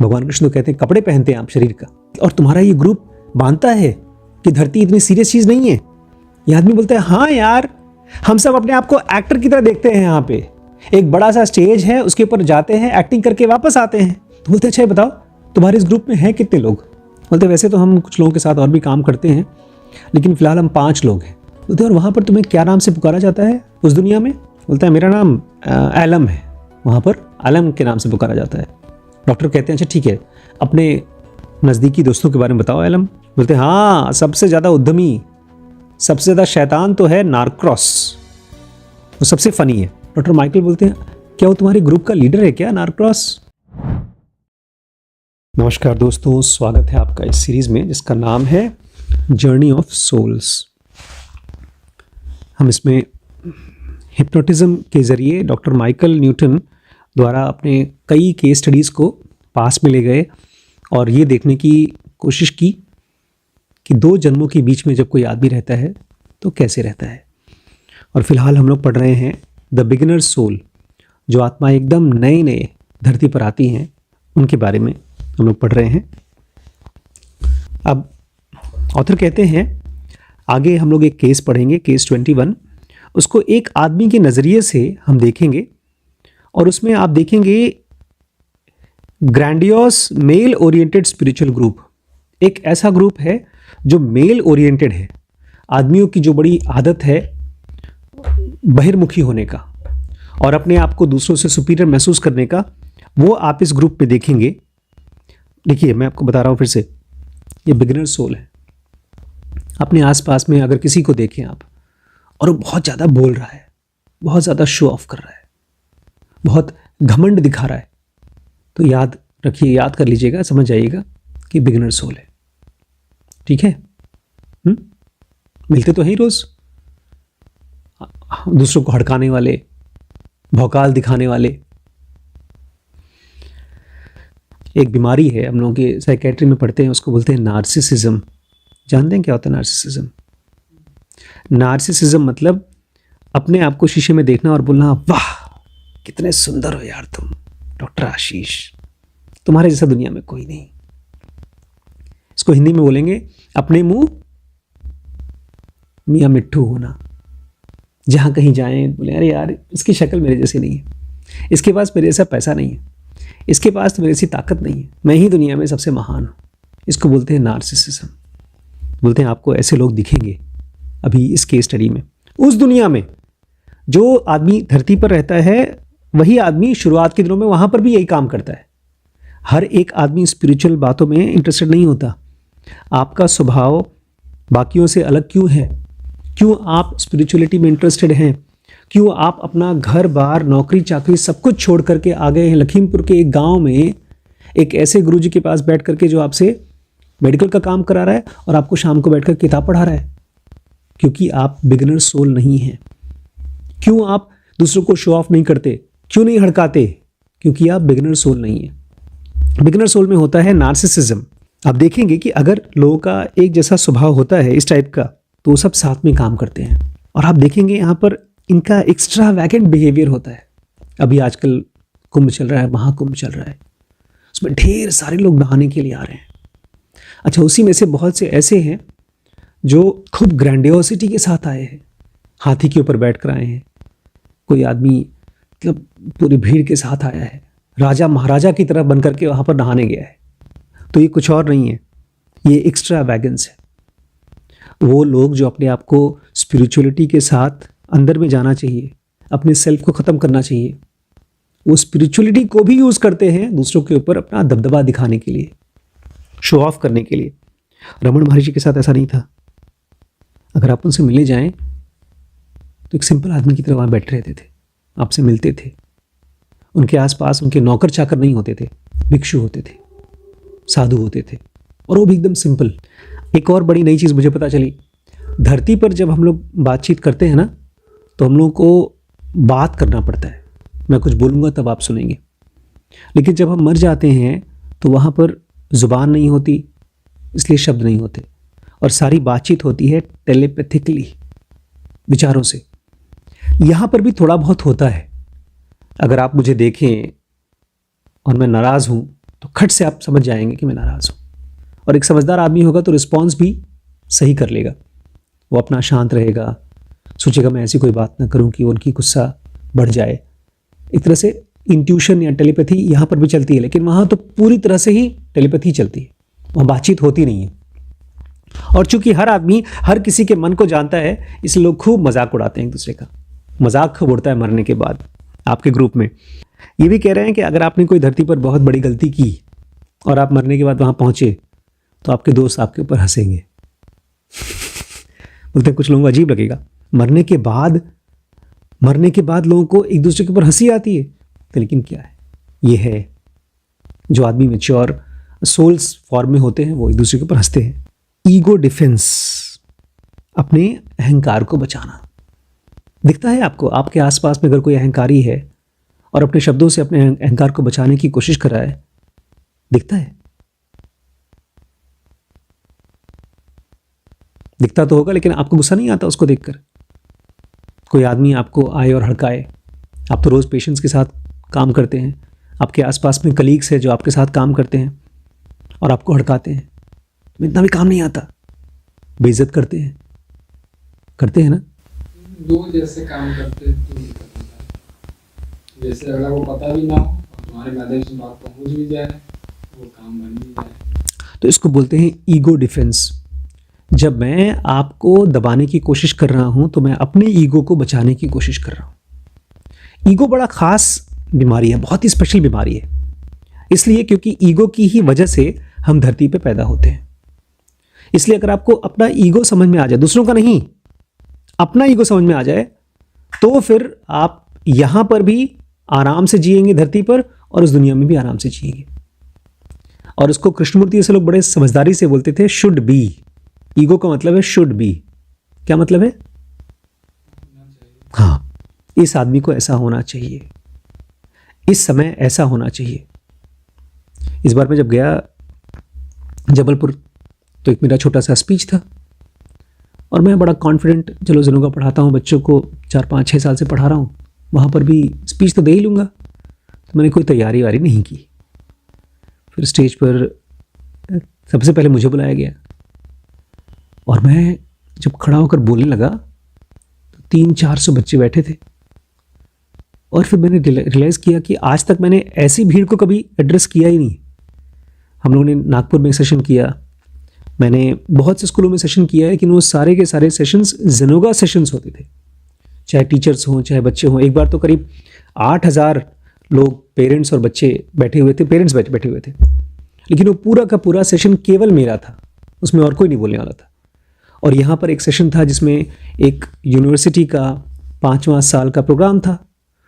भगवान कृष्ण तो कहते हैं कपड़े पहनते हैं आप शरीर का, और तुम्हारा ये ग्रुप मानता है कि धरती इतनी सीरियस चीज नहीं है। ये आदमी बोलता है हाँ यार, हम सब अपने आप को एक्टर की तरह देखते हैं। यहाँ पे एक बड़ा सा स्टेज है, उसके ऊपर जाते हैं, एक्टिंग करके वापस आते हैं। तो बोलते हैं अच्छा बताओ तुम्हारे इस ग्रुप में हैं कितने लोग? बोलते वैसे तो हम कुछ लोगों के साथ और भी काम करते हैं, लेकिन फिलहाल हम 5 लोग हैं। बोलते और वहाँ पर तुम्हें क्या नाम से पुकारा जाता है उस दुनिया में? बोलता है मेरा नाम आलम है, वहाँ पर आलम के नाम से पुकारा जाता है। डॉक्टर कहते हैं अच्छा ठीक है, अपने नज़दीकी दोस्तों के बारे में बताओ आलम। बोलते हैं हाँ, सबसे ज़्यादा उद्यमी, सबसे ज़्यादा शैतान तो है नारक्रॉस, वो सबसे फनी है। डॉक्टर माइकल बोलते हैं क्या वो तुम्हारे ग्रुप का लीडर है क्या, नारक्रॉस? नमस्कार दोस्तों, स्वागत है आपका इस सीरीज़ में जिसका नाम है जर्नी ऑफ सोल्स। हम इसमें हिप्नोटिज्म के ज़रिए डॉक्टर माइकल न्यूटन द्वारा अपने कई केस स्टडीज़ को पास में ले गए और ये देखने की कोशिश की कि 2 जन्मों के बीच में जब कोई आदमी रहता है तो कैसे रहता है। और फिलहाल हम लोग पढ़ रहे हैं द बिगिनर सोल, जो आत्मा एकदम नए नए धरती पर आती हैं, उनके बारे में हम लोग पढ़ रहे हैं। अब ऑथर कहते हैं आगे हम लोग एक केस पढ़ेंगे, केस 21। उसको एक आदमी के नज़रिए से हम देखेंगे और उसमें आप देखेंगे grandiose mail oriented spiritual group. एक ऐसा ग्रुप है जो मेल ओरिएंटेड है, आदमियों की जो बड़ी आदत है बहिर्मुखी होने का और अपने आप को दूसरों से सुपीरियर महसूस करने का, वो आप इस ग्रुप पे देखेंगे। देखिए मैं आपको बता रहा हूँ फिर से, ये बिगिनर सोल है। अपने आसपास में अगर किसी को देखें आप और वो बहुत ज़्यादा बोल रहा है, बहुत ज़्यादा शो ऑफ कर रहा है, बहुत घमंड दिखा रहा है, तो याद रखिए, याद कर लीजिएगा, समझ जाइएगा कि बिगिनर सोल है। ठीक है? मिलते तो है ही रोज़, दूसरों को हड़काने वाले, भौकाल दिखाने वाले। एक बीमारी है, हम लोगों के साइकेट्री में पढ़ते हैं, उसको बोलते हैं नार्सिसिज्म। जानते हैं क्या होता है नार्सिसिज्म? नार्सिसिज्म मतलब अपने आप को शीशे में देखना और बोलना वाह कितने सुंदर हो यार तुम डॉक्टर आशीष, तुम्हारे जैसा दुनिया में कोई नहीं। इसको हिंदी में बोलेंगे अपने मुंह मियाँ मिट्ठू होना। जहाँ कहीं जाएं बोले अरे यार इसकी शक्ल मेरे जैसी नहीं है, इसके पास मेरे जैसा पैसा नहीं है, इसके पास तो मेरे जैसी ताकत नहीं है, मैं ही दुनिया में सबसे महान हूँ। इसको बोलते हैं नार्सिसिज्म। बोलते हैं आपको ऐसे लोग दिखेंगे अभी इस केस स्टडी में। उस दुनिया में जो आदमी धरती पर रहता है वही आदमी शुरुआत के दिनों में वहाँ पर भी यही काम करता है। हर एक आदमी स्पिरिचुअल बातों में इंटरेस्टेड नहीं होता। आपका स्वभाव बाकियों से अलग क्यों है? क्यों आप स्पिरिचुअलिटी में इंटरेस्टेड हैं? क्यों आप अपना घर बार नौकरी चाकरी सब कुछ छोड़ करके आ गए हैं लखीमपुर के एक गांव में एक ऐसे गुरुजी के पास बैठ करके जो आपसे मेडिकल का काम करा रहा है और आपको शाम को बैठकर किताब पढ़ा रहा है? क्योंकि आप बिगिनर सोल नहीं हैं। क्यों आप दूसरों को शो ऑफ नहीं करते, क्यों नहीं हड़काते? क्योंकि आप बिगिनर सोल नहीं है। बिगिनर सोल में होता है नार्सिसिज्म। आप देखेंगे कि अगर लोगों का एक जैसा स्वभाव होता है इस टाइप का, तो सब साथ में काम करते हैं। और आप देखेंगे यहाँ पर इनका एक्स्ट्रा वैकेंट बिहेवियर होता है। अभी आजकल कुंभ चल रहा है, महाकुंभ चल रहा है, उसमें ढेर सारे लोग नहाने के लिए आ रहे हैं। अच्छा, उसी में से बहुत से ऐसे हैं जो खूब ग्रैंडियोसिटी के साथ आए हैं, हाथी के ऊपर बैठ कर आए हैं। कोई आदमी मतलब पूरी भीड़ के साथ आया है, राजा महाराजा की तरह बन करके वहाँ पर नहाने गया है। तो ये कुछ और नहीं है, ये एक्स्ट्रा वैगन्स है। वो लोग जो अपने आप को स्पिरिचुअलिटी के साथ अंदर में जाना चाहिए, अपने सेल्फ को ख़त्म करना चाहिए, वो स्पिरिचुअलिटी को भी यूज़ करते हैं दूसरों के ऊपर अपना दबदबा दिखाने के लिए, शो ऑफ करने के लिए। रमन महर्षि के साथ ऐसा नहीं था। अगर आप उनसे मिलने जाएं तो एक सिंपल आदमी की तरह वहाँ बैठे रहते थे, आपसे मिलते थे। उनके आसपास उनके नौकर चाकर नहीं होते थे, भिक्षु होते थे, साधु होते थे, और वो भी एकदम सिंपल। एक और बड़ी नई चीज़ मुझे पता चली, धरती पर जब हम लोग बातचीत करते हैं ना, तो हम लोगों को बात करना पड़ता है। मैं कुछ बोलूँगा तब आप सुनेंगे। लेकिन जब हम मर जाते हैं तो वहाँ पर ज़ुबान नहीं होती, इसलिए शब्द नहीं होते, और सारी बातचीत होती है टेलीपैथिकली, विचारों से। यहाँ पर भी थोड़ा बहुत होता है। अगर आप मुझे देखें और मैं नाराज़ हूँ तो खट से आप समझ जाएंगे कि मैं नाराज़ हूँ। और एक समझदार आदमी होगा तो रिस्पॉन्स भी सही कर लेगा, वो अपना शांत रहेगा, सोचेगा मैं ऐसी कोई बात ना करूँ कि उनकी गुस्सा बढ़ जाए। एक तरह से इंट्यूशन या टेलीपैथी यहाँ पर भी चलती है, लेकिन वहाँ तो पूरी तरह से ही टेलीपैथी चलती है, वहाँ बातचीत होती नहीं है। और चूंकि हर आदमी हर किसी के मन को जानता है, इसलिए लोग खूब मजाक उड़ाते हैं एक दूसरे का। मजाक खूब उड़ता है मरने के बाद आपके ग्रुप में। ये भी कह रहे हैं कि अगर आपने कोई धरती पर बहुत बड़ी गलती की और आप मरने के बाद वहाँ पहुँचे तो आपके दोस्त आपके ऊपर हंसेंगे। बोलते हैं कुछ लोगों को अजीब लगेगा, मरने के बाद लोगों को एक दूसरे के ऊपर हंसी आती है। तो लेकिन क्या है, ये है जो आदमी मैच्योर सोल्स फॉर्म में होते हैं वो एक दूसरे के ऊपर हंसते हैं। ईगो डिफेंस, अपने अहंकार को बचाना। दिखता है आपको, आपके आसपास में अगर कोई अहंकारी है और अपने शब्दों से अपने अहंकार को बचाने की कोशिश कर रहा है, दिखता है, दिखता तो होगा, लेकिन आपको गुस्सा नहीं आता उसको देखकर। कोई आदमी आपको आए और हड़काए, आप तो रोज पेशेंट्स के साथ काम करते हैं, आपके आसपास में कलीग्स हैं जो आपके साथ काम करते हैं और आपको हड़काते हैं, तो इतना भी काम नहीं आता, बेइज्जत करते हैं ना। दो जैसे काम करते तो जैसे अगर वो पता भी ना हो और तुम्हारे माध्यम से बात पहुंच भी जाए, वो काम बन भी जाए। तो इसको बोलते हैं ईगो डिफेंस। जब मैं आपको दबाने की कोशिश कर रहा हूं तो मैं अपने ईगो को बचाने की कोशिश कर रहा हूं। ईगो बड़ा खास बीमारी है, बहुत ही स्पेशल बीमारी है, इसलिए क्योंकि ईगो की ही वजह से हम धरती पे पैदा होते हैं। इसलिए अगर आपको अपना ईगो समझ में आ जाए, दूसरों का नहीं, अपना ईगो समझ में आ जाए, तो फिर आप यहां पर भी आराम से जिएंगे धरती पर और उस दुनिया में भी आराम से जिएंगे। और उसको कृष्णमूर्ति ऐसे लोग बड़े समझदारी से बोलते थे, शुड बी। ईगो का मतलब है शुड बी। क्या मतलब है? हाँ, इस आदमी को ऐसा होना चाहिए, इस समय ऐसा होना चाहिए। इस बार मैं जब गया जबलपुर तो एक मेरा छोटा सा स्पीच था और मैं बड़ा कॉन्फिडेंट चलो जनों का पढ़ाता हूँ, बच्चों को 4-5-6 साल से पढ़ा रहा हूँ, वहाँ पर भी स्पीच तो दे ही लूँगा। तो मैंने कोई तैयारी वारी नहीं की। फिर स्टेज पर सबसे पहले मुझे बुलाया गया और मैं जब खड़ा होकर बोलने लगा तो 300-400 बच्चे बैठे थे। और फिर मैंने रियलाइज़ किया कि आज तक मैंने ऐसी भीड़ को कभी एड्रेस किया ही नहीं। हम लोगों ने नागपुर में सेशन किया, मैंने बहुत से स्कूलों में सेशन किया है, लेकिन वो सारे के सारे सेशंस ज़ेनोगा सेशंस होते थे, चाहे टीचर्स हों चाहे बच्चे हों। एक बार तो करीब 8,000 लोग, पेरेंट्स और बच्चे बैठे हुए थे, पेरेंट्स बैठे हुए थे, लेकिन वो पूरा का पूरा सेशन केवल मेरा था, उसमें और कोई नहीं बोलने वाला था। और यहाँ पर एक सेशन था जिसमें एक यूनिवर्सिटी का 5वां साल का प्रोग्राम था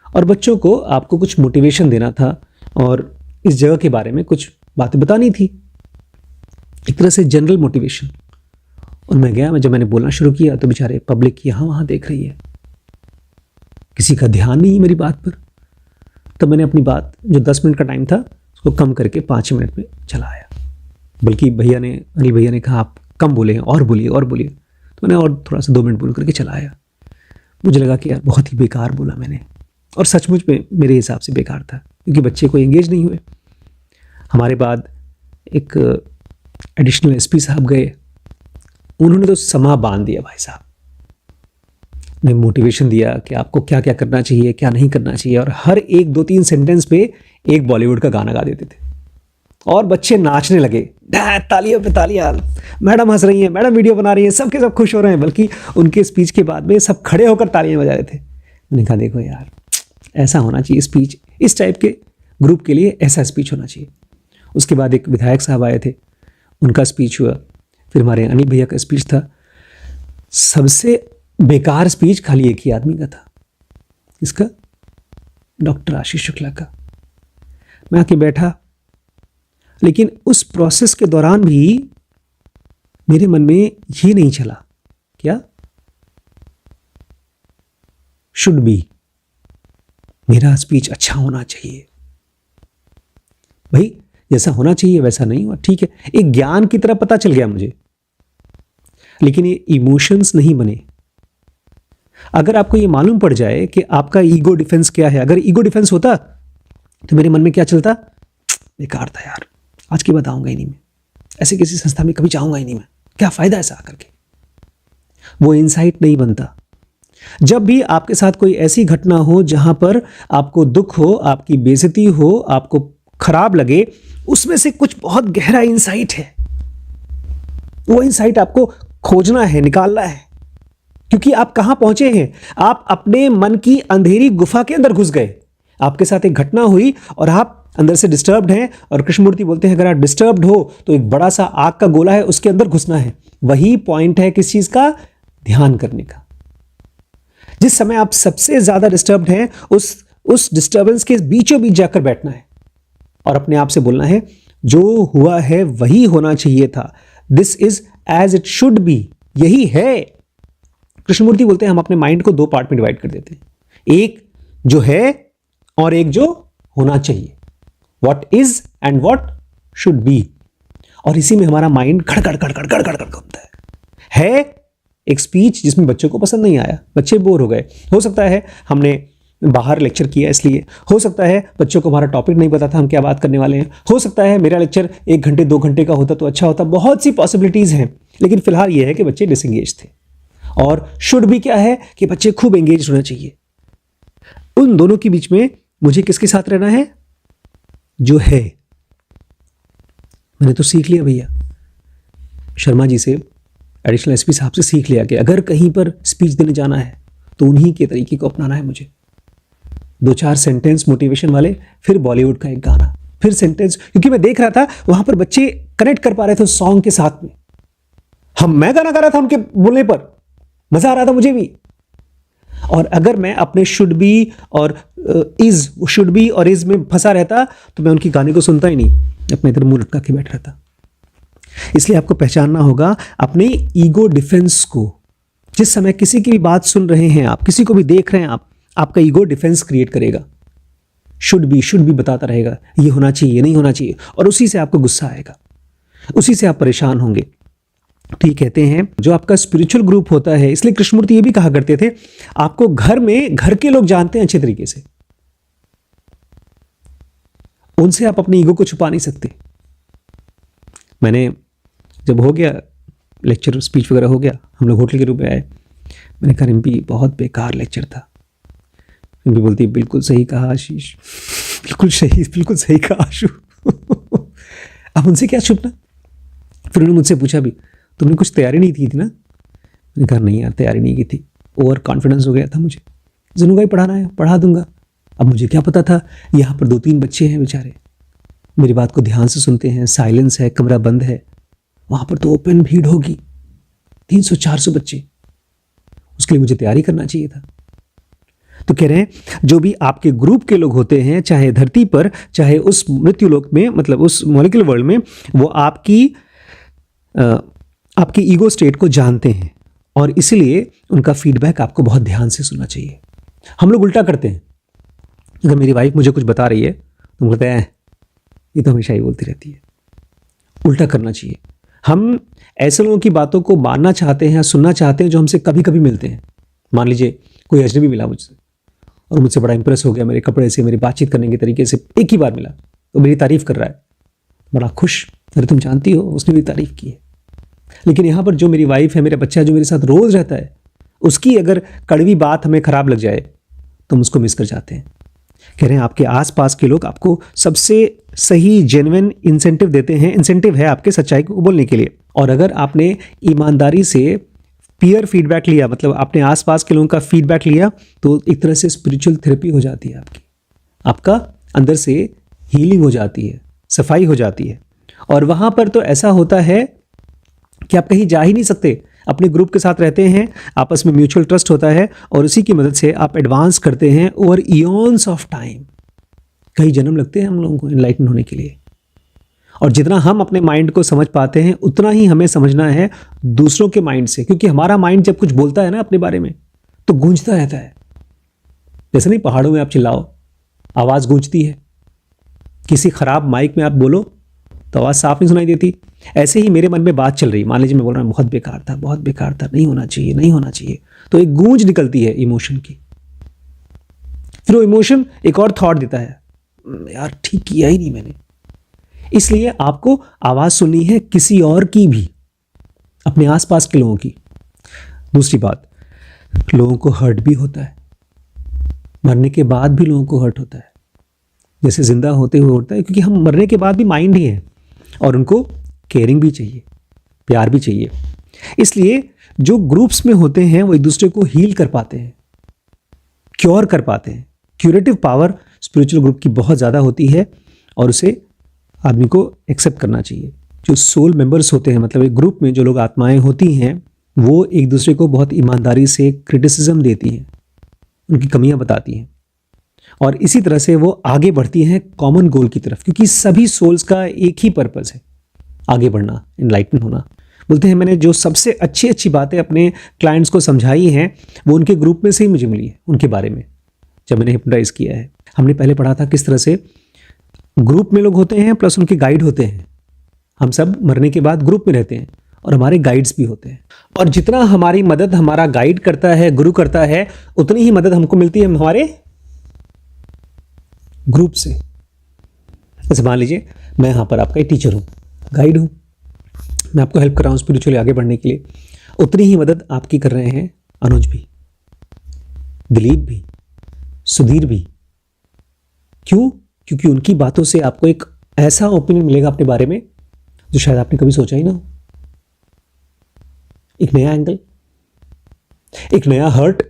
और बच्चों को आपको कुछ मोटिवेशन देना था और इस जगह के बारे में कुछ बातें बतानी थी, एक तरह से जनरल मोटिवेशन। और मैं गया, जब मैंने बोलना शुरू किया तो बेचारे पब्लिक यहाँ वहाँ देख रही है, किसी का ध्यान नहीं है मेरी बात पर। तब मैंने अपनी बात, जो 10 मिनट का टाइम था, उसको कम करके 5 मिनट में चला आया। बल्कि अनिल भैया ने कहा आप कम बोले हैं, और बोलिए और बोलिए। तो मैंने और थोड़ा सा 2 मिनट बोल करके चला आया। मुझे लगा कि यार बहुत ही बेकार बोला मैंने, और सचमुच में मेरे हिसाब से बेकार था, क्योंकि बच्चे कोई एंगेज नहीं हुए। हमारे बाद एक एडिशनल एसपी साहब गए, उन्होंने तो समा बांध दिया भाई साहब ने, मोटिवेशन दिया कि आपको क्या क्या करना चाहिए, क्या नहीं करना चाहिए, और हर एक 2-3 सेंटेंस पे एक बॉलीवुड का गाना गा देते थे और बच्चे नाचने लगे, तालियों पे तालियां, मैडम हंस रही हैं, मैडम वीडियो बना रही हैं, सबके सब खुश हो रहे हैं। बल्कि उनके स्पीच के बाद में सब खड़े होकर तालियां बजा रहे थे। मैंने कहा देखो यार, ऐसा होना चाहिए स्पीच, इस टाइप के ग्रुप के लिए ऐसा स्पीच होना चाहिए। उसके बाद एक विधायक साहब आए थे, उनका स्पीच हुआ। फिर हमारे अनिल भैया का स्पीच था। सबसे बेकार स्पीच खाली एक ही आदमी का था, इसका, डॉक्टर आशीष शुक्ला का। मैं आके बैठा, लेकिन उस प्रोसेस के दौरान भी मेरे मन में ये नहीं चला, क्या शुड बी, मेरा स्पीच अच्छा होना चाहिए। भाई जैसा होना चाहिए वैसा नहीं हुआ, ठीक है, एक ज्ञान की तरह पता चल गया मुझे, लेकिन ये इमोशंस नहीं बने। अगर आपको ये मालूम पड़ जाए कि आपका ईगो डिफेंस क्या है, अगर ईगो डिफेंस होता तो मेरे मन में क्या चलता, बेकार था यार, आज के बाद आऊँगा ही नहीं मैं, ऐसे किसी संस्था में कभी जाऊँगा ही नहीं मैं, क्या फ़ायदा ऐसा आकर के। वो इंसाइट नहीं बनता। जब भी आपके साथ कोई ऐसी घटना हो जहां पर आपको दुख हो, आपकी बेइज्जती हो, आपको खराब लगे, उसमें से कुछ बहुत गहरा इंसाइट है, वो इंसाइट आपको खोजना है, निकालना है। क्योंकि आप कहां पहुंचे हैं, आप अपने मन की अंधेरी गुफा के अंदर घुस गए। आपके साथ एक घटना हुई और आप अंदर से डिस्टर्ब्ड हैं, और कृष्णमूर्ति बोलते हैं अगर आप डिस्टर्ब्ड हो तो एक बड़ा सा आग का गोला है, उसके अंदर घुसना है। वही पॉइंट है किस चीज का, ध्यान करने का। जिस समय आप सबसे ज्यादा डिस्टर्ब्ड हैं, उस डिस्टर्बेंस के बीचों बीच जाकर बैठना है और अपने आप से बोलना है जो हुआ है वही होना चाहिए था, this is as it should be, यही है। कृष्णमूर्ति बोलते हैं हम अपने माइंड को दो पार्ट में डिवाइड कर देते हैं, एक जो है और एक जो होना चाहिए, what is and what should be. और इसी में हमारा माइंड खड़खड़ खड़खड़ खड़खड़ घूमता है एक स्पीच जिसमें बच्चों को पसंद नहीं आया, बच्चे बोर हो गए, हो सकता है हमने बाहर लेक्चर किया इसलिए, हो सकता है बच्चों को हमारा टॉपिक नहीं पता था हम क्या बात करने वाले हैं, हो सकता है मेरा लेक्चर 1 घंटे 2 घंटे का होता तो अच्छा होता, बहुत सी पॉसिबिलिटीज हैं। लेकिन फिलहाल यह है कि बच्चे डिसएंगेज थे। और शुड भी क्या है कि बच्चे खूब एंगेज होना चाहिए। उन दोनों के बीच में मुझे किसके साथ रहना है, जो है। मैंने तो सीख लिया भैया, शर्मा जी से, एडिशनल एसपी साहब से सीख लिया कि अगर कहीं पर स्पीच देने जाना है तो उन्हीं के तरीके को अपनाना है मुझे। 2-4 सेंटेंस मोटिवेशन वाले, फिर बॉलीवुड का एक गाना, फिर सेंटेंस, क्योंकि मैं देख रहा था वहां पर बच्चे कनेक्ट कर पा रहे थे उस सॉन्ग के साथ में। मैं गाना गा रहा था उनके बोलने पर, मजा आ रहा था मुझे भी। और अगर मैं अपने शुड बी और इज में फंसा रहता तो मैं उनकी गाने को सुनता ही नहीं, अपने इधर मुंह लटका के बैठ रहता। इसलिए आपको पहचानना होगा अपने ईगो डिफेंस को। जिस समय किसी की भी बात सुन रहे हैं आप, किसी को भी देख रहे हैं आप, आपका ईगो डिफेंस क्रिएट करेगा, शुड बी बताता रहेगा, ये होना चाहिए, ये नहीं होना चाहिए, और उसी से आपको गुस्सा आएगा, उसी से आप परेशान होंगे। ठीक कहते हैं जो आपका स्पिरिचुअल ग्रुप होता है, इसलिए कृष्णमूर्ति ये भी कहा करते थे आपको घर में घर के लोग जानते हैं अच्छे तरीके से, उनसे आप अपनी ईगो को छुपा नहीं सकते। मैंने जब हो गया लेक्चर, स्पीच वगैरह हो गया, हम लोग होटल के रूप में आए, मैंने कहा रिम्पी बहुत बेकार लेक्चर था। रिम्पी बोलती है बिल्कुल सही कहा आशीष, बिल्कुल सही कहा आशु। अब उनसे क्या छुपना। फिर उन्होंने मुझसे पूछा भी तुमने कुछ तैयारी नहीं की थी ना। मैंने कहा नहीं यार तैयारी नहीं की थी, ओवर कॉन्फिडेंस हो गया था मुझे, जिन्हों भाई पढ़ाना है पढ़ा दूंगा। अब मुझे क्या पता था यहाँ पर 2-3 बच्चे हैं बेचारे, मेरी बात को ध्यान से सुनते हैं, साइलेंस है, कमरा बंद है, वहां पर तो ओपन भीड़ होगी, 300-400 बच्चे, उसके लिए मुझे तैयारी करना चाहिए था। तो कह रहे हैं जो भी आपके ग्रुप के लोग होते हैं, चाहे धरती पर चाहे उस मृत्यु लोक में, मतलब उस मॉलिक्यूलर वर्ल्ड में, वो आपकी ईगो स्टेट को जानते हैं और इसलिए उनका फीडबैक आपको बहुत ध्यान से सुनना चाहिए। हम लोग उल्टा करते हैं, अगर मेरी वाइफ मुझे कुछ बता रही है तो मुझे कहते हैं ये तो हमेशा ही बोलती रहती है। उल्टा करना चाहिए। हम ऐसे लोगों की बातों को मानना चाहते हैं, सुनना चाहते हैं जो हमसे कभी कभी मिलते हैं। मान लीजिए कोई अजनबी मिला मुझसे और मुझसे बड़ा इंप्रेस हो गया मेरे कपड़े से, मेरी बातचीत करने के तरीके से, एक ही बार मिला तो मेरी तारीफ कर रहा है, बड़ा खुश, अरे तुम जानती हो उसने मेरी तारीफ की है। लेकिन यहाँ पर जो मेरी वाइफ है, मेरा बच्चा जो मेरे साथ रोज रहता है, उसकी अगर कड़वी बात हमें खराब लग जाए तो हम उसको मिस कर जाते हैं। कह रहे हैं आपके आसपास के लोग आपको सबसे सही जेन्युइन इंसेंटिव देते हैं, इंसेंटिव है आपके सच्चाई को बोलने के लिए। और अगर आपने ईमानदारी से पीयर फीडबैक लिया, मतलब अपने आसपास के लोगों का फीडबैक लिया, तो एक तरह से स्पिरिचुअल थेरेपी हो जाती है आपका अंदर से हीलिंग हो जाती है, सफाई हो जाती है। और वहां पर तो ऐसा होता है कि आप कहीं जा ही नहीं सकते, अपने ग्रुप के साथ रहते हैं, आपस में म्यूचुअल ट्रस्ट होता है और उसी की मदद से आप एडवांस करते हैं ओवर इयॉन्स ऑफ टाइम। कई जन्म लगते हैं हम लोगों को एनलाइटन होने के लिए। और जितना हम अपने माइंड को समझ पाते हैं उतना ही हमें समझना है दूसरों के माइंड से, क्योंकि हमारा माइंड जब कुछ बोलता है ना अपने बारे में तो गूंजता रहता है। जैसे नहीं पहाड़ों में आप चिल्लाओ, आवाज गूंजती है, किसी खराब माइक में आप बोलो तो आवाज साफ नहीं सुनाई देती। ऐसे ही मेरे मन में बात चल रही, मान लीजिए मैं बोल रहा हूं बहुत बेकार था, नहीं होना चाहिए, तो एक गूंज निकलती है इमोशन की। फिर वो इमोशन एक और थॉट देता है, यार ठीक किया ही नहीं मैंने, इसलिए आपको आवाज़ सुननी है किसी और की भी, अपने आसपास के लोगों की। दूसरी बात, लोगों को हर्ट भी होता है, मरने के बाद भी लोगों को हर्ट होता है, जैसे जिंदा होते हुए होता है, क्योंकि हम मरने के बाद भी माइंड ही हैं और उनको केयरिंग भी चाहिए, प्यार भी चाहिए। इसलिए जो ग्रुप्स में होते हैं वो एक दूसरे को हील कर पाते हैं, क्योर कर पाते हैं। क्यूरेटिव पावर स्पिरिचुअल ग्रुप की बहुत ज़्यादा होती है और उसे आदमी को एक्सेप्ट करना चाहिए। जो सोल मेंबर्स होते हैं, मतलब एक ग्रुप में जो लोग आत्माएं होती हैं, वो एक दूसरे को बहुत ईमानदारी से क्रिटिसिज्म देती हैं, उनकी कमियां बताती हैं और इसी तरह से वो आगे बढ़ती हैं कॉमन गोल की तरफ, क्योंकि सभी सोल्स का एक ही पर्पस है, आगे बढ़ना, एनलाइटन होना। बोलते हैं मैंने जो सबसे अच्छी अच्छी बातें अपने क्लाइंट्स को समझाई हैं वो उनके ग्रुप में से ही मुझे मिली है, उनके बारे में जब मैंने हिप्नोटाइज किया है। हमने पहले पढ़ा था किस तरह से ग्रुप में लोग होते हैं प्लस उनके गाइड होते हैं। हम सब मरने के बाद ग्रुप में रहते हैं और हमारे गाइड्स भी होते हैं, और जितना हमारी मदद हमारा गाइड करता है, गुरु करता है, उतनी ही मदद हमको मिलती है हमारे ग्रुप से। जैसे मान लीजिए मैं यहाँ पर आपका एक टीचर हूँ, गाइड हूँ, मैं आपको हेल्प कर रहा हूँ स्पिरिचुअली आगे बढ़ने के लिए, उतनी ही मदद आपकी कर रहे हैं अनुज भी, दिलीप भी, सुधीर भी। क्यों? क्योंकि उनकी बातों से आपको एक ऐसा ओपिनियन मिलेगा अपने बारे में जो शायद आपने कभी सोचा ही ना हो। एक नया एंगल, एक नया हर्ट,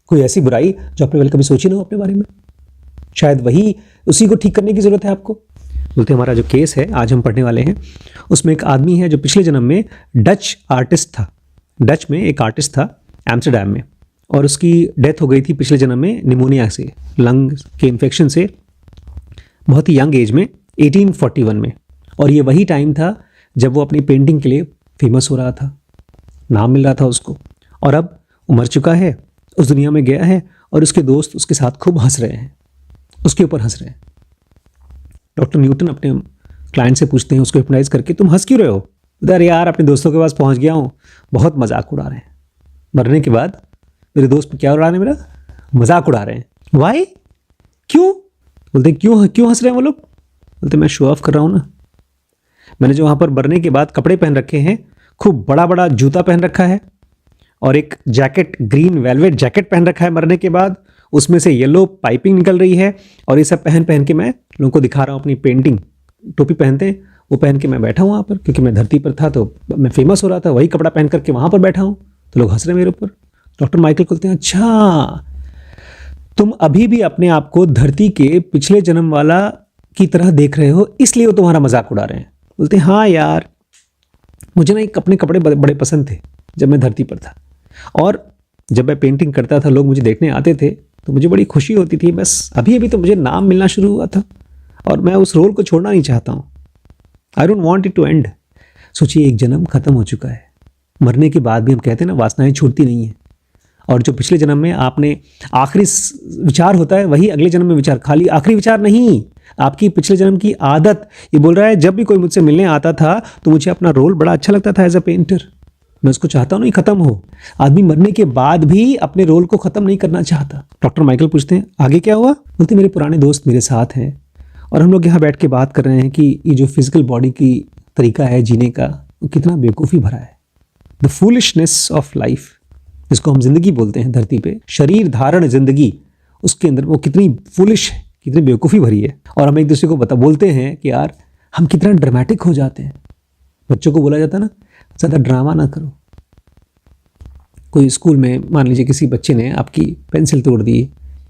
कोई ऐसी बुराई जो आपने पहले कभी सोची ना हो अपने बारे में, शायद वही उसी को ठीक करने की जरूरत है आपको। बोलते हमारा जो केस है आज हम पढ़ने वाले हैं, उसमें एक आदमी है जो पिछले जन्म में डच आर्टिस्ट था। डच में एक आर्टिस्ट था एम्स्टरडैम में, और उसकी डेथ हो गई थी पिछले जन्म में निमोनिया से, लंग के इन्फेक्शन से, बहुत ही यंग एज में, 1841 में। और ये वही टाइम था जब वो अपनी पेंटिंग के लिए फेमस हो रहा था, नाम मिल रहा था उसको। और अब वो मर चुका है, उस दुनिया में गया है, और उसके दोस्त उसके साथ खूब हंस रहे हैं, उसके ऊपर हंस रहे हैं। डॉक्टर न्यूटन अपने क्लाइंट से पूछते हैं उसको हिप्नोटाइज करके, तुम हंस क्यों रहे हो? अरे यार अपने दोस्तों के पास पहुंच गया हूँ, बहुत मजाक उड़ा रहे हैं। मरने के बाद मेरे दोस्त क्या उड़ा रहे हैं? मेरा मजाक उड़ा रहे हैं। वाई? क्यों? बोलते क्यों क्यों हंस रहे हैं वो लोग? बोलते मैं शो ऑफ कर रहा हूँ ना, मैंने जो वहाँ पर मरने के बाद कपड़े पहन रखे हैं, खूब बड़ा बड़ा जूता पहन रखा है और एक जैकेट, ग्रीन वेलवेट जैकेट पहन रखा है मरने के बाद, उसमें से येलो पाइपिंग निकल रही है, और ये सब पहन पहन के मैं लोगों को दिखा रहा हूँ अपनी पेंटिंग। टोपी पहनते हैं वो पहन के मैं बैठा हूँ वहाँ पर, क्योंकि मैं धरती पर था तो मैं फेमस हो रहा था, वही कपड़ा पहन करके वहाँ पर बैठा हूँ, तो लोग हंस रहे हैं मेरे ऊपर। डॉक्टर माइकल बोलते हैं अच्छा तुम अभी भी अपने आप को धरती के पिछले जन्म वाला की तरह देख रहे हो, इसलिए वो तुम्हारा मजाक उड़ा रहे हैं। बोलते हैं हाँ यार, मुझे ना एक अपने कपड़े बड़े पसंद थे जब मैं धरती पर था, और जब मैं पेंटिंग करता था लोग मुझे देखने आते थे तो मुझे बड़ी खुशी होती थी। बस अभी अभी तो मुझे नाम मिलना शुरू हुआ था और मैं उस रोल को छोड़ना नहीं चाहता हूँ। I don't want it to end. सोचिए एक जन्म खत्म हो चुका है, मरने के बाद भी हम कहते हैं ना वासनाएं छूटती नहीं हैं, और जो पिछले जन्म में आपने आखिरी विचार होता है वही अगले जन्म में विचार, खाली आखिरी विचार नहीं, आपकी पिछले जन्म की आदत। ये बोल रहा है जब भी कोई मुझसे मिलने आता था तो मुझे अपना रोल बड़ा अच्छा लगता था एज अ पेंटर, मैं उसको चाहता हूँ नहीं खत्म हो। आदमी मरने के बाद भी अपने रोल को खत्म नहीं करना चाहता। डॉक्टर माइकल पूछते हैं आगे क्या हुआ? बोलते मेरे पुराने दोस्त मेरे साथ हैं और हम लोग यहाँ बैठ के बात कर रहे हैं कि ये जो फिजिकल बॉडी की तरीका है जीने का, वो कितना बेवकूफ़ी भरा है। द फूलिशनेस ऑफ लाइफ, जिसको हम जिंदगी बोलते हैं धरती पे, शरीर धारण जिंदगी, उसके अंदर वो कितनी फूलिश है, कितनी बेवकूफ़ी भरी है। और हम एक दूसरे को बोलते हैं कि यार हम कितना ड्रामेटिक हो जाते हैं। बच्चों को बोला जाता है ना ज़्यादा ड्रामा ना करो। कोई स्कूल में मान लीजिए किसी बच्चे ने आपकी पेंसिल तोड़ दी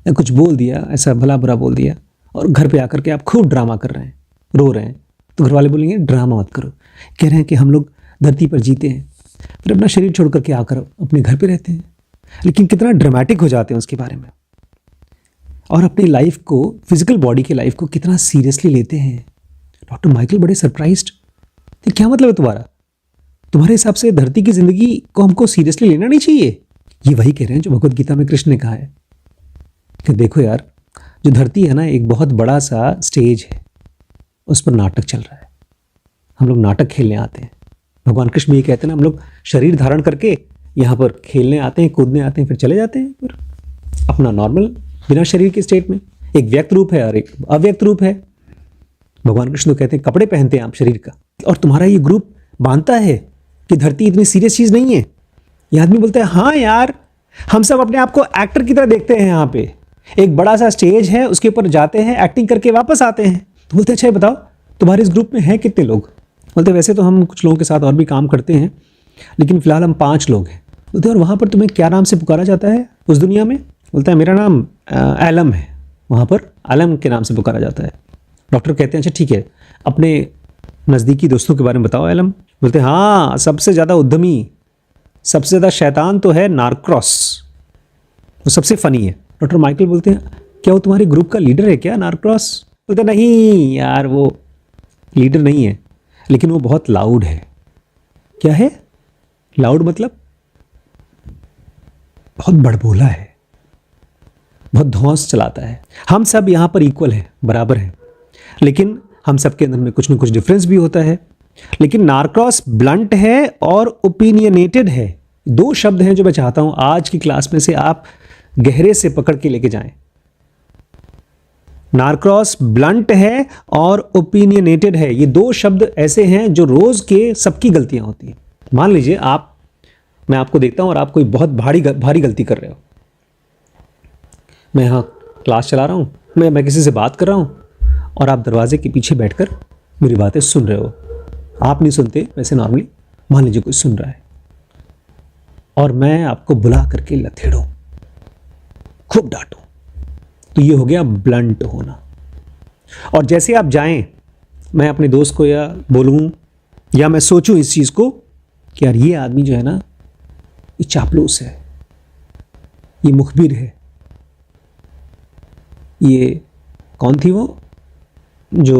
या कुछ बोल दिया, ऐसा भला बुरा बोल दिया, और घर पे आकर के आप खूब ड्रामा कर रहे हैं, रो रहे हैं, तो घर वाले बोलेंगे ड्रामा मत करो। कह रहे हैं कि हम लोग धरती पर जीते हैं, फिर अपना शरीर छोड़ करके आकर अपने घर पे रहते हैं, लेकिन कितना ड्रामेटिक हो जाते हैं उसके बारे में, और अपनी लाइफ को, फिजिकल बॉडी की लाइफ को कितना सीरियसली लेते हैं। डॉक्टर माइकल बड़े सरप्राइज्ड, क्या मतलब है तुम्हारे हिसाब से धरती की जिंदगी को हमको सीरियसली लेना नहीं चाहिए? ये वही कह रहे हैं जो भगवद गीता में कृष्ण ने कहा है कि देखो यार, जो धरती है ना एक बहुत बड़ा सा स्टेज है, उस पर नाटक चल रहा है, हम लोग नाटक खेलने आते हैं। भगवान कृष्ण भी ये कहते हैं ना, हम लोग शरीर धारण करके यहाँ पर खेलने आते हैं, कूदने आते हैं, फिर चले जाते हैं फिर अपना नॉर्मल बिना शरीर के स्टेट में। एक व्यक्त रूप है और एक अव्यक्त रूप है। भगवान कृष्ण तो कहते हैं कपड़े पहनते हैं आप शरीर का, और तुम्हारा ये ग्रुप मानता है कि धरती इतनी सीरियस चीज़ नहीं है। ये आदमी बोलता है हाँ यार, हम सब अपने आप को एक्टर की तरह देखते हैं, यहाँ पे एक बड़ा सा स्टेज है, उसके ऊपर जाते हैं, एक्टिंग करके वापस आते हैं। तो बोलते हैं अच्छा बताओ तुम्हारे इस ग्रुप में हैं कितने लोग? बोलते वैसे तो हम कुछ लोगों के साथ और भी काम करते हैं, लेकिन फिलहाल हम 5 लोग हैं। बोलते और वहाँ पर तुम्हें क्या नाम से पुकारा जाता है उस दुनिया में? बोलता है मेरा नाम आलम है, वहाँ पर आलम के नाम से पुकारा जाता है। डॉक्टर कहते हैं अच्छा ठीक है, अपने नज़दीकी दोस्तों के बारे में बताओ आलम। बोलते हैं हाँ, सबसे ज़्यादा उद्यमी, सबसे ज़्यादा शैतान तो है नारक्रॉस, वो सबसे फ़नी है। डॉक्टर माइकल बोलते हैं क्या वो तुम्हारे ग्रुप का लीडर है क्या नारक्रॉस? बोलते नहीं यार, वो लीडर नहीं है, लेकिन वो बहुत लाउड है। क्या है लाउड? मतलब बहुत बड़बोला है, बहुत धौंस चलाता है। हम सब यहाँ पर इक्वल हैं, बराबर हैं, लेकिन हम सबके अंदर में कुछ न कुछ डिफरेंस भी होता है। लेकिन नारक्रॉस ब्लंट है और ओपिनियनेटेड है। 2 शब्द हैं जो मैं चाहता हूं आज की क्लास में से आप गहरे से पकड़ के लेके जाएं। नारक्रॉस ब्लंट है और ओपिनियनेटेड है। ये 2 शब्द ऐसे हैं जो रोज के सबकी गलतियां होती हैं। मान लीजिए मैं आपको देखता हूं और आप कोई बहुत भारी गलती कर रहे हो। मैं यहाँ क्लास चला रहा हूँ, मैं किसी से बात कर रहा हूँ, और आप दरवाजे के पीछे बैठकर मेरी बातें सुन रहे हो। आप नहीं सुनते वैसे नॉर्मली, मान लीजिए कोई सुन रहा है, और मैं आपको बुला करके लथेड़ूं, खूब डांटूं, तो ये हो गया ब्लंट होना। और जैसे आप जाएं, मैं अपने दोस्त को या बोलूं या मैं सोचूं इस चीज़ को कि यार ये आदमी जो है ना, ये चापलूस है, ये मुखबिर है, ये कौन थी वो जो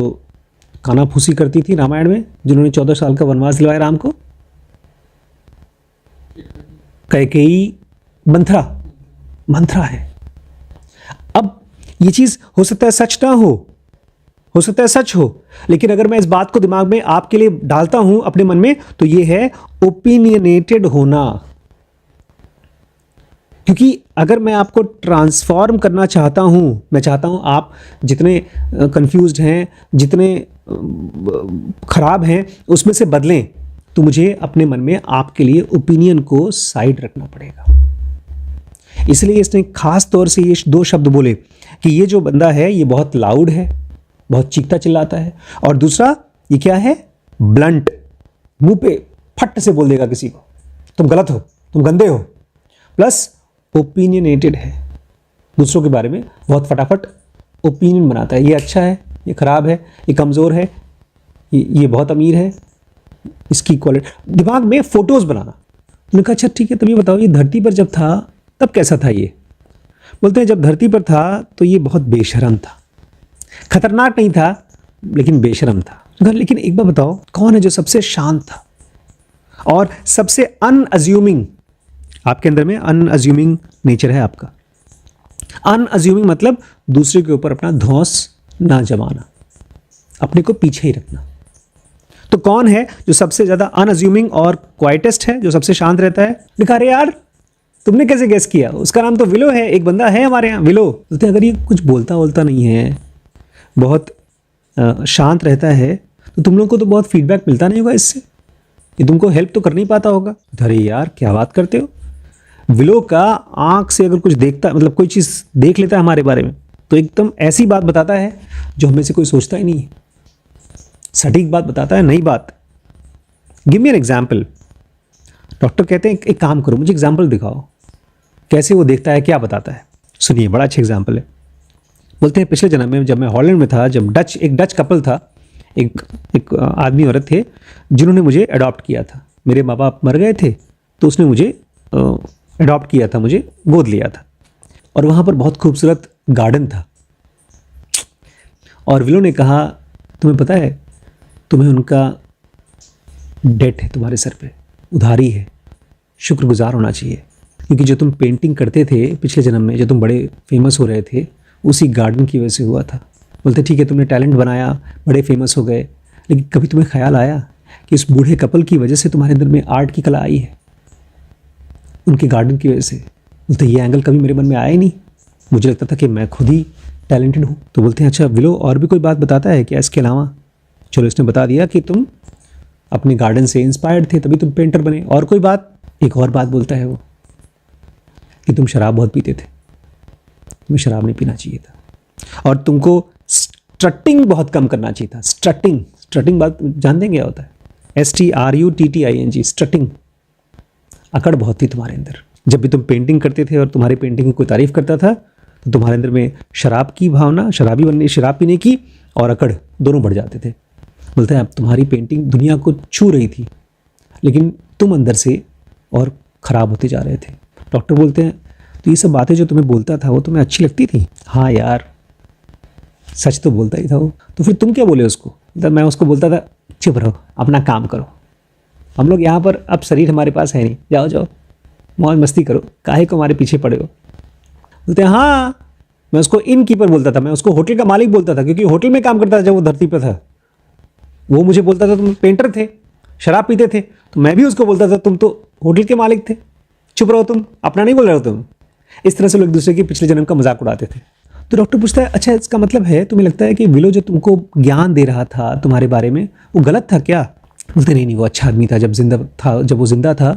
कानाफूसी करती थी रामायण में, जिन्होंने 14 साल का वनवास दिलवाया राम को? कैकेयी मंथरा है। अब ये चीज हो सकता है सच ना हो सकता है सच हो, लेकिन अगर मैं इस बात को दिमाग में आपके लिए डालता हूं अपने मन में, तो ये है ओपिनियनेटेड होना। क्योंकि अगर मैं आपको ट्रांसफॉर्म करना चाहता हूं, मैं चाहता हूं आप जितने कंफ्यूज्ड हैं, जितने खराब हैं, उसमें से बदलें, तो मुझे अपने मन में आपके लिए ओपिनियन को साइड रखना पड़ेगा। इसलिए इसने खास तौर से ये 2 शब्द बोले कि ये जो बंदा है ये बहुत लाउड है, बहुत चीखता चिल्लाता है, और दूसरा ये क्या है, ब्लंट, मुंह पे फट से बोल देगा किसी को तुम गलत हो, तुम गंदे हो। प्लस ओपिनियनेटेड है, दूसरों के बारे में बहुत फटाफट ओपिनियन बनाता है, ये अच्छा है, ये खराब है, ये कमज़ोर है, ये बहुत अमीर है, इसकी क्वालिटी, दिमाग में फोटोज़ बनाना। उन्होंने कहा अच्छा ठीक है, तब ये बताओ ये धरती पर जब था तब कैसा था ये? बोलते हैं जब धरती पर था तो ये बहुत बेशरम था, खतरनाक नहीं था लेकिन बेशरम था। लेकिन एक बार बताओ कौन है जो सबसे शांत था और सबसे अनअज्यूमिंग? आपके अंदर में अनअज्यूमिंग नेचर है आपका। अनअज्यूमिंग मतलब दूसरे के ऊपर अपना धौंस ना जमाना, अपने को पीछे ही रखना। तो कौन है जो सबसे ज्यादा अनअज्यूमिंग और क्वाइटेस्ट है, जो सबसे शांत रहता है? लिखा रे यार तुमने कैसे गेस किया? उसका नाम तो विलो है, एक बंदा है हमारे यहाँ विलो। बोलते अगर ये कुछ बोलता नहीं है, बहुत शांत रहता है, तो तुम लोग को तो बहुत फीडबैक मिलता नहीं होगा इससे, ये तुमको हेल्प तो कर नहीं पाता होगा। अरे यार क्या बात करते हो? विलो का आंख से अगर कुछ देखता, मतलब कोई चीज़ देख लेता है हमारे बारे में, तो एकदम ऐसी बात बताता है जो हमें से कोई सोचता ही नहीं है, सटीक बात बताता है, नई बात। Give me an example. Doctor कहते हैं एक काम करो, मुझे एग्जाम्पल दिखाओ कैसे वो देखता है, क्या बताता है। सुनिए, बड़ा अच्छा एग्जाम्पल है। बोलते हैं पिछले जन्म में जब मैं हॉलैंड में था, जब एक डच कपल था, एक आदमी औरत थे जिन्होंने मुझे अडॉप्ट किया था। मेरे माँ बाप मर गए थे, तो उसने मुझे अडॉप्ट किया था, मुझे गोद लिया था। और वहाँ पर बहुत खूबसूरत गार्डन था। और विलो ने कहा तुम्हें पता है, तुम्हें उनका डेट है तुम्हारे सर पे, उधारी है, शुक्रगुजार होना चाहिए, क्योंकि जो तुम पेंटिंग करते थे पिछले जन्म में, जो तुम बड़े फेमस हो रहे थे, उसी गार्डन की वजह से हुआ था। बोलते ठीक है, तुमने टैलेंट बनाया, बड़े फेमस हो गए, लेकिन कभी तुम्हें ख्याल आया कि उस बूढ़े कपल की वजह से तुम्हारे अंदर में आर्ट की कला आई है, उनके गार्डन की वजह से? बोलते ये एंगल कभी मेरे मन में आया ही नहीं। मुझे लगता था कि मैं खुद ही टैलेंटेड हूँ। तो बोलते हैं अच्छा विलो और भी कोई बात बताता है क्या इसके अलावा? चलो इसने बता दिया कि तुम अपने गार्डन से इंस्पायर्ड थे तभी तुम पेंटर बने। और कोई बात? एक और बात बोलता है वो कि तुम शराब बहुत पीते थे, तुम्हें शराब नहीं पीना चाहिए था और तुमको स्ट्रटिंग बहुत कम करना चाहिए था। स्ट्रटिंग बात जानते हैं क्या होता है? STRUTTING, स्ट्रटिंग। अकड़ बहुत थी तुम्हारे अंदर। जब भी तुम पेंटिंग करते थे और तुम्हारी पेंटिंग की कोई तारीफ करता था तो तुम्हारे अंदर में शराब की भावना, शराब पीने की और अकड़ दोनों बढ़ जाते थे। बोलते हैं अब तुम्हारी पेंटिंग दुनिया को छू रही थी लेकिन तुम अंदर से और ख़राब होते जा रहे थे। डॉक्टर बोलते हैं तो ये सब बातें जो तुम्हें बोलता था वो तुम्हें अच्छी लगती थी? हाँ यार, सच तो बोलता ही था वो। तो फिर तुम क्या बोले उसको? तो मैं उसको बोलता था चुप रहो, अपना काम करो, हम लोग यहाँ पर, अब शरीर हमारे पास है नहीं, जाओ जाओ मौज मस्ती करो, काहे को हमारे पीछे पड़े हो। बोलते हैं हाँ, मैं उसको इन कीपर बोलता था, मैं उसको होटल का मालिक बोलता था क्योंकि होटल में काम करता था जब वो धरती पर था। वो मुझे बोलता था तुम पेंटर थे, शराब पीते थे, तो मैं भी उसको बोलता था तुम तो होटल के मालिक थे, चुप रहो तुम, अपना नहीं बोल रहे हो तुम। इस तरह से लोग एक दूसरे के पिछले जन्म का मजाक उड़ाते थे। तो डॉक्टर पूछता है अच्छा इसका मतलब है तुम्हें लगता है कि विलो जो तुमको ज्ञान दे रहा था तुम्हारे बारे में वो गलत था क्या? बोलते नहीं वो अच्छा आदमी था, जब वो जिंदा था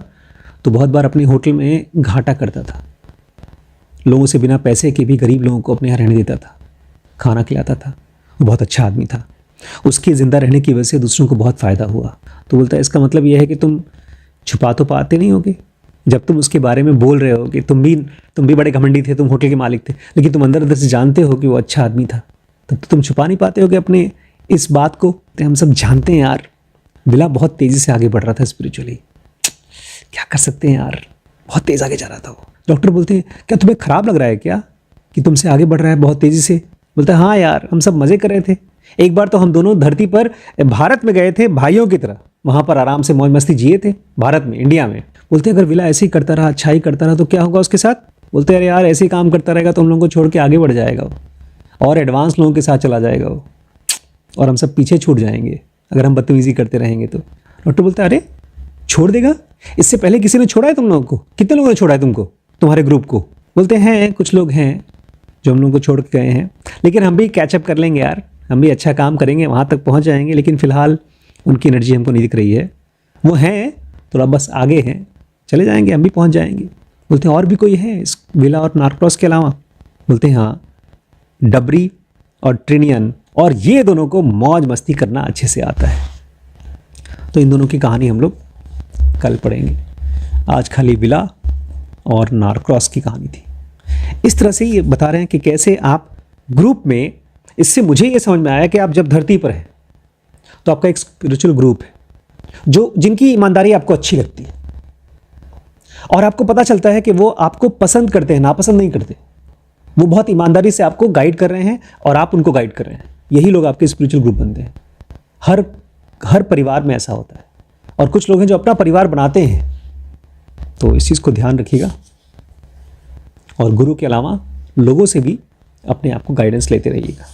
तो बहुत बार अपने होटल में घाटा करता था, लोगों से बिना पैसे के भी गरीब लोगों को अपने यहाँ रहने देता था, खाना खिलाता था, वो बहुत अच्छा आदमी था। उसके ज़िंदा रहने की वजह से दूसरों को बहुत फ़ायदा हुआ। तो बोलता है इसका मतलब यह है कि तुम छुपा तो पाते नहीं होगे, जब तुम उसके बारे में बोल रहे हो कि तुम भी बड़े घमंडी थे, तुम होटल के मालिक थे, लेकिन तुम अंदर से जानते हो कि वो अच्छा आदमी था, तब तो तुम छुपा नहीं पाते हो कि अपने इस बात को। तो हम सब जानते हैं यार, विला बहुत तेज़ी से आगे बढ़ रहा था स्पिरिचुअली, क्या कर सकते हैं यार, बहुत तेज़ आगे जा रहा था वो। डॉक्टर बोलते हैं क्या तुम्हें ख़राब लग रहा है क्या कि तुमसे आगे बढ़ रहा है बहुत तेज़ी से? बोलता है हाँ यार, हम सब मज़े कर रहे थे, एक बार तो हम दोनों धरती पर भारत में गए थे भाइयों की तरह, वहाँ पर आराम से मौज मस्ती जिए थे भारत में, इंडिया में। बोलते हैं अगर विला ऐसे ही करता रहा, अच्छा ही करता रहा तो क्या होगा उसके साथ? बोलते हैं अरे यार ऐसे ही काम करता रहेगा तो हम लोगों को छोड़ के आगे बढ़ जाएगा वो, और एडवांस लोगों के साथ चला जाएगा वो, और हम सब पीछे छूट जाएंगे अगर हम बदतमीजी करते रहेंगे तो। डॉक्टर बोलता है अरे छोड़ देगा? इससे पहले किसी ने छोड़ा है तुम लोगों को? कितने लोगों ने छोड़ा है तुमको, तुम्हारे ग्रुप को? बोलते हैं कुछ लोग हैं जो हम लोगों को छोड़ के गए हैं, लेकिन हम भी कैचअप कर लेंगे यार, हम भी अच्छा काम करेंगे, वहाँ तक पहुँच जाएंगे, लेकिन फ़िलहाल उनकी एनर्जी हमको नहीं दिख रही है, वो हैं थोड़ा बस आगे हैं, चले जाएंगे, हम भी पहुँच जाएंगे। बोलते हैं और भी कोई है इस विला और नार्क्रॉस के अलावा? बोलते हैं हाँ, डबरी और ट्रिनियन, और ये दोनों को मौज मस्ती करना अच्छे से आता है। तो इन दोनों की कहानी हम लोग कल पढ़ेंगे, आज खाली विला और नार्क्रॉस की कहानी थी। इस तरह से ये बता रहे हैं कि कैसे आप ग्रुप में, इससे मुझे ये समझ में आया कि आप जब धरती पर हैं तो आपका एक स्पिरिचुअल ग्रुप है जो जिनकी ईमानदारी आपको अच्छी लगती है और आपको पता चलता है कि वो आपको पसंद करते हैं, नापसंद नहीं करते, वो बहुत ईमानदारी से आपको गाइड कर रहे हैं और आप उनको गाइड कर रहे हैं। यही लोग आपके स्पिरिचुअल ग्रुप बनते हैं। हर परिवार में ऐसा होता है, और कुछ लोग हैं जो अपना परिवार बनाते हैं। तो इस चीज़ को ध्यान रखिएगा और गुरु के अलावा लोगों से भी अपने आप को गाइडेंस लेते रहिएगा।